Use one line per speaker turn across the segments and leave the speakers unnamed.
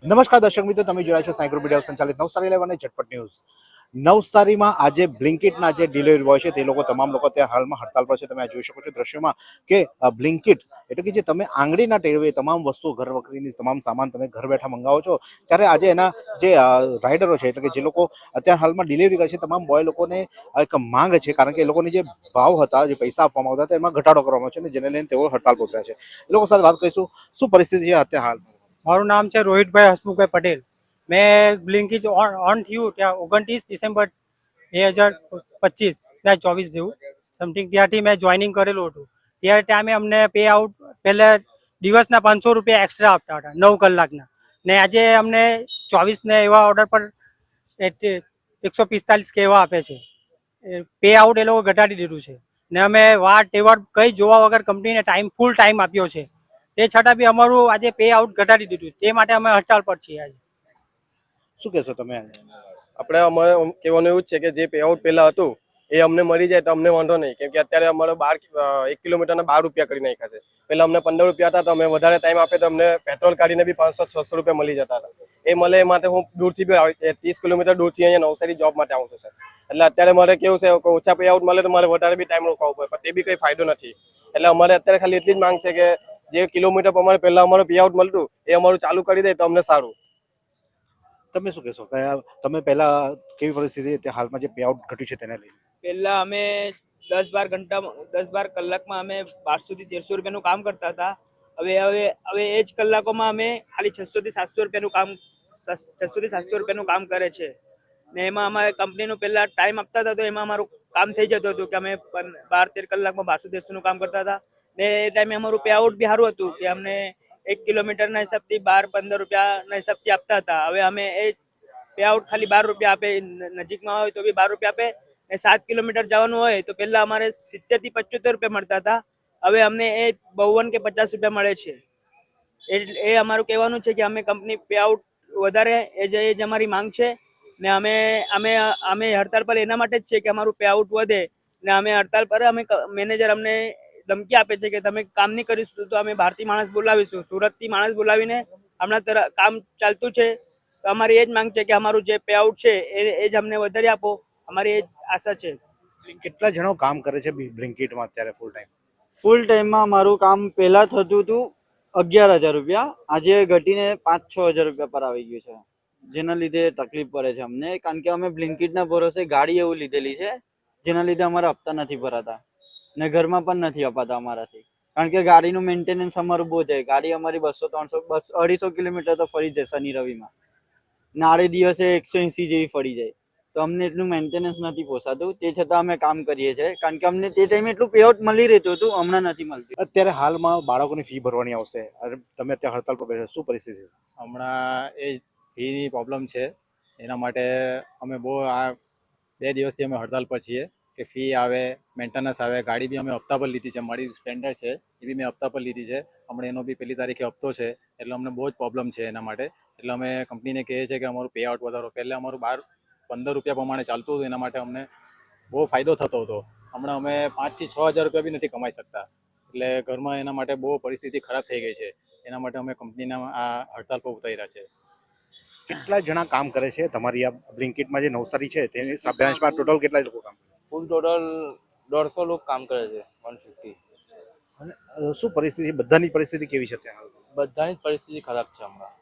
નમસ્કાર દર્શક મિત્રો, તમે જોયા છો સાઈ ગ્રુપ મીડિયા સંચાલિત નવસારી લાઈવ અને ઝટપટ ન્યૂઝ. નવસારીમાં આજે બ્લિંકિટના જે ડિલિવરી બોય છે તે લોકો તમામ લોકો ત્યાં હાલમાં હડતાલ પર છે. તમે આ જોઈ શકો છો દ્રશ્યોમાં કે બ્લિંકિટ એટલે કે જે તમે આંગળીના ટેરવે તમામ વસ્તુઓ ઘર વખરીની તમામ સામાન તમે ઘર બેઠા મંગાવો છો, ત્યારે આજે એના જે રાઇડરો છે એટલે કે જે લોકો અત્યારે હાલમાં ડિલિવરી કરે છે તમામ બોય લોકોને એક માંગ છે, કારણ કે એ લોકોની જે ભાવ હતા, જે પૈસા આપવામાં આવતા હતા એમાં ઘટાડો કરવામાં છે અને જેને લઈને તેઓ હડતાલ પર ઉતર્યા છે. એ લોકો સાથે વાત કરીશું શું પરિસ્થિતિ છે અત્યારે હાલ.
મારું નામ છે રોહિતભાઈ હસમુખભાઈ પટેલ. મેં બ્લિંકિટ ઓન થયું ત્યાં 29 ડિસેમ્બર 2025 ત્યાં 24 જેવું સમથિંગ ત્યાંથી મેં જોઈનિંગ કરેલું હતું. ત્યારે ટાઈમે અમને પે આઉટ પહેલા દિવસના 500 રૂપિયા એક્સ્ટ્રા આપતા હતા 9 કલાકના, ને આજે અમને 24 ને એવા ઓર્ડર પર 145 કે એવા આપે છે. પે આઉટ એ લોકો ઘટાડી દીધું છે ને અમે વાર તહેવાર કંઈ જોવા વગર કંપનીને ફૂલ ટાઈમ આપ્યો છે. તે છતાં બી અમારું આજે પે આઉટ ઘટાડી દીધું, તે માટે અમે હડતાલ પર છીએ. આજે
શું કહેશો તમે?
આપણે અમારે કહેવાનું એવું જ છે કે જે પે આઉટ પહેલા હતું એ અમને મળી જાય તો અમને વાંધો નહીં, કેમ કે અત્યારે અમારે 1 કિલોમીટરના 12 રૂપિયા કરી નાખ્યા છે. પહેલા અમને 15 રૂપિયા હતા, તો અમે વધારે ટાઈમ આપે તો અમને પેટ્રોલ કાઢીને બી 500-600 રૂપિયા મળી જતા હતા. એ મળે એ માટે હું દૂરથી બી 30 કિલોમીટર દૂરથી અહીંયા નવસારી જોબ માટે આવું છું સર. એટલે અત્યારે મારે કેવું છે, ઓછા પે આઉટ મળે તો મારે વધારે બી ટાઈમ રોકાવવો પડે, પણ તે બી કંઈ ફાયદો નથી. એટલે અમારે અત્યારે ખાલી એટલી જ માંગ છે કે જે કિલોમીટર પ્રમાણે પહેલા અમારું પે આઉટ મળતું એ અમારું ચાલુ કરી દે તો અમને સારું.
તમે શું કહેશો? તમે પહેલા કેવી પરિસ્થિતિ હતી, હાલમાં જે પે આઉટ ઘટ્યું છે તેને લઈને?
પહેલા અમે 10-12 કલાકમાં અમે 1200 થી 1300 રૂપિયાનું કામ કરતા હતા. હવે એ જ કલાકોમાં અમે ખાલી 600 થી 700 રૂપિયાનું કામ કરે છે. ને એમાં અમારે કંપનીનું પહેલા ટાઈમ આપતા હતા તો એમાં અમારું કામ થઈ જતું હતું કે અમે 12-13 કલાકમાં 1200-1300 કામ કરતા હતા. ને એ ટાઈમે અમારું પે આઉટ બી સારું હતું કે અમને 1 કિલોમીટરના હિસાબથી 12-15 રૂપિયાના હિસાબથી આપતા હતા. હવે અમે એ પે આઉટ ખાલી 12 રૂપિયા આપે, નજીકમાં હોય તો બી 12 રૂપિયા આપે, ને 7 કિલોમીટર જવાનું હોય તો પહેલા અમારે 70 થી 75 રૂપિયા મળતા હતા. હવે અમને એ 52 કે 50 રૂપિયા મળે છે. એ અમારું કહેવાનું છે કે અમે કંપની પે આઉટ વધારે એ જ અમારી માંગ છે. ને અમે હડતાલ પર એના માટે જ છે કે અમારું પે આઉટ વધે. ને અમે હડતાલ પર મેનેજર અમને ધમકી આપે છે કે તમે કામ નહીં કરીશું તો અમે બહારથી માણસ બોલાવીશું, સુરતથી માણસ બોલાવીને હમણાં કામ ચાલતું છે. તો અમારી એ જ માંગ છે કે અમારું જે પે આઉટ છે એ જ અમને વધારે આપો, અમારી એ જ આશા છે.
કેટલા જણો કામ કરે છે બ્લિંકિટમાં અત્યારે ફૂલ ટાઈમ?
ફૂલ ટાઈમમાં મારું કામ પહેલાં થતું હતું 11,000 રૂપિયા, આજે ઘટીને 5-6 હજાર રૂપિયા પર આવી ગયું છે. જેના લીધે તકલીફ પડે છે અમને, કારણ કે અમે બ્લિંકિટના ભરોસે ગાડી એવું લીધેલી છે જેના લીધે અમારા હપ્તા નથી ભરાતા ને ઘરમાં પણ નથી અપાતા અમારાથી, કારણ કે ગાડીનું મેન્ટેનન્સ અમારું બહુ જાય. ગાડી અમારી 200-300-250 કિલોમીટર તો ફરી જાય શનિ રવિમાં, ને આડે દિવસે 180 જેવી ફરી જાય. તો અમને એટલું મેન્ટેનન્સ નથી પોસાતું, તે છતાં અમે કામ કરીએ છીએ, કારણ કે અમને તે ટાઈમે એટલું પેઆઉટ મળી રહેતું હતું, હમણાં નથી મળતું.
અત્યારે હાલમાં બાળકોની ફી ભરવાની આવશે અને તમે અત્યારે હડતાલ પર બેઠા, શું પરિસ્થિતિ છે?
હમણાં એ ફીની પ્રોબ્લેમ છે, એના માટે અમે બહુ આ 2 દિવસથી અમે હડતાલ પર છીએ કે ફી આવે, મેન્ટેનન્સ આવે. ગાડી બી અમે હપ્તા પર લીધી છે, મારી સ્પ્લેન્ડર છે એ બી મેં હપ્તા પર લીધી છે. હમણાં એનો બી 1લી તારીખે હપ્તો છે, એટલે અમને બહુ જ પ્રોબ્લેમ છે એના માટે. એટલે અમે કંપનીને કહીએ છીએ કે અમારું પે આઉટ વધારો. પહેલાં અમારું 15 રૂપિયા પ્રમાણે ચાલતું હતું, એના માટે અમને બહુ ફાયદો થતો હતો. હમણાં અમે 5 થી 6 હજાર રૂપિયા બી નથી કમાઈ શકતા, એટલે ઘરમાં એના માટે બહુ પરિસ્થિતિ ખરાબ થઈ ગઈ છે. એના માટે અમે કંપનીના આ હડતાલ પર ઉતર્યા છે.
કેટલા જણા કામ કરે છે તમારી આ બ્લિંકિટમાં જે નવસારી છે તેની બ્રાન્ચમાં ટોટલ કેટલા લોકો કામ કરે?
ફૂલ ટોટલ 150 લોકો કામ કરે છે, 150.
અને શું પરિસ્થિતિ, બધાની પરિસ્થિતિ કેવી છે ત્યાં?
બધાની જ પરિસ્થિતિ ખરાબ છે. હમણાં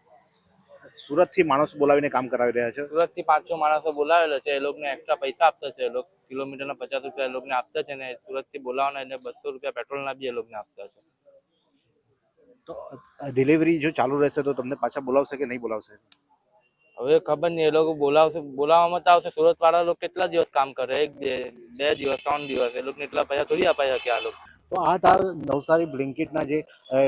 સુરતથી માણસ બોલાવીને કામ કરાવી રહ્યા છે.
સુરતથી 5-6 માણસો બોલાવેલો છે, એ લોકોને એક્સ્ટ્રા પૈસા આપતા છે. એ લોકો કિલોમીટરના 50 રૂપિયા એ લોકોને આપતા છે, ને સુરતથી બોલાવવાના એટલે 200 રૂપિયા પેટ્રોલના બી એ લોકોને આપતા છે.
તો ડિલિવરી જો ચાલુ રહેશે તો તમને પાછા બોલાવશે કે નહીં બોલાવશે?
હવે ખબર નહીં, એ લોકો બોલાવવામાં તો આવશે. સુરત વાળા લોકો કેટલા દિવસ કામ કરે? 1-2 દિવસ, 3 દિવસ. એ લોકોને એટલા પૈસા થોડી અપાય શકે આ લોકો.
તો આ તાર નવસારી બ્લિંકિટના જે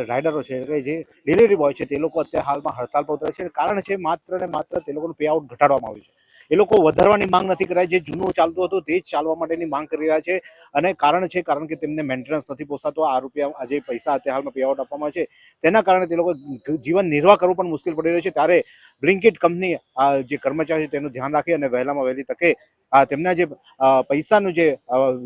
રાઇડરો છે કે જે ડિલિવરી બોય છે તે લોકો અત્યારે હાલમાં હડતાલ પર ઉતરે છે. કારણ છે માત્ર ને માત્ર તે લોકોનું પે આઉટ ઘટાડવામાં આવ્યું છે. એ લોકો વધારવાની માંગ નથી કરી રહ્યા, જે જૂનું ચાલતું હતું તે જ ચાલવા માટેની માંગ કરી રહ્યા છે. અને કારણ કે તેમને મેન્ટેનન્સ નથી પોસાતો. આ રૂપિયા, આ જે પૈસા અત્યારે હાલમાં પે આઉટ આપવામાં આવે છે તેના કારણે તે લોકો જીવન નિર્વાહ કરવું પણ મુશ્કેલ પડી રહ્યું છે. ત્યારે બ્લિંકિટ કંપની જે કર્મચારી છે તેનું ધ્યાન રાખી અને વહેલામાં વહેલી તકે તેમના જે પૈસાનું જે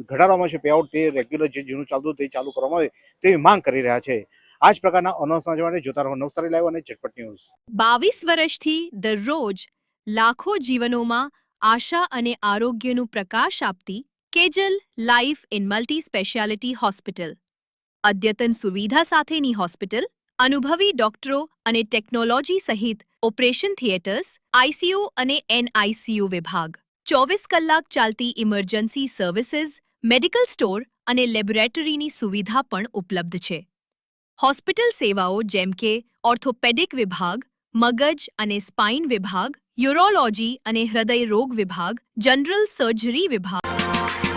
ઘટાડવામાં છે પે આઉટ, તે રેગ્યુલર જે જૂનું ચાલતું તે ચાલુ કરવામાં આવે તેવી માંગ કરી રહ્યા છે. આ જ પ્રકારના અનોન સમાચાર માટે જોતા રહો નવસારી લાઈવ અને ઝટપટ ન્યૂઝ.
22 વર્ષથી દરરોજ લાખો જીવનોમાં આશા અને આરોગ્યનું પ્રકાશ આપતી Kejal life in multi speciality hospital. અદ્યતન સુવિધા સાથેની હોસ્પિટલ, અનુભવી ડોક્ટરો અને ટેકનોલોજી સહિત ઓપરેશન થિયેટર્સ, આઈસીયુ અને એનઆઈસીયુ વિભાગ, 24 કલાક ચાલતી ઇમરજન્સી સર્વિસીસ, મેડિકલ સ્ટોર અને લેબોરેટરીની સુવિધા પણ ઉપલબ્ધ છે. હોસ્પિટલ સેવાઓ જેમ કે ઓર્થોપેડિક વિભાગ, મગજ અને સ્પાઇન વિભાગ, યુરોલોજી અને હૃદય રોગ વિભાગ, જનરલ સર્જરી વિભાગ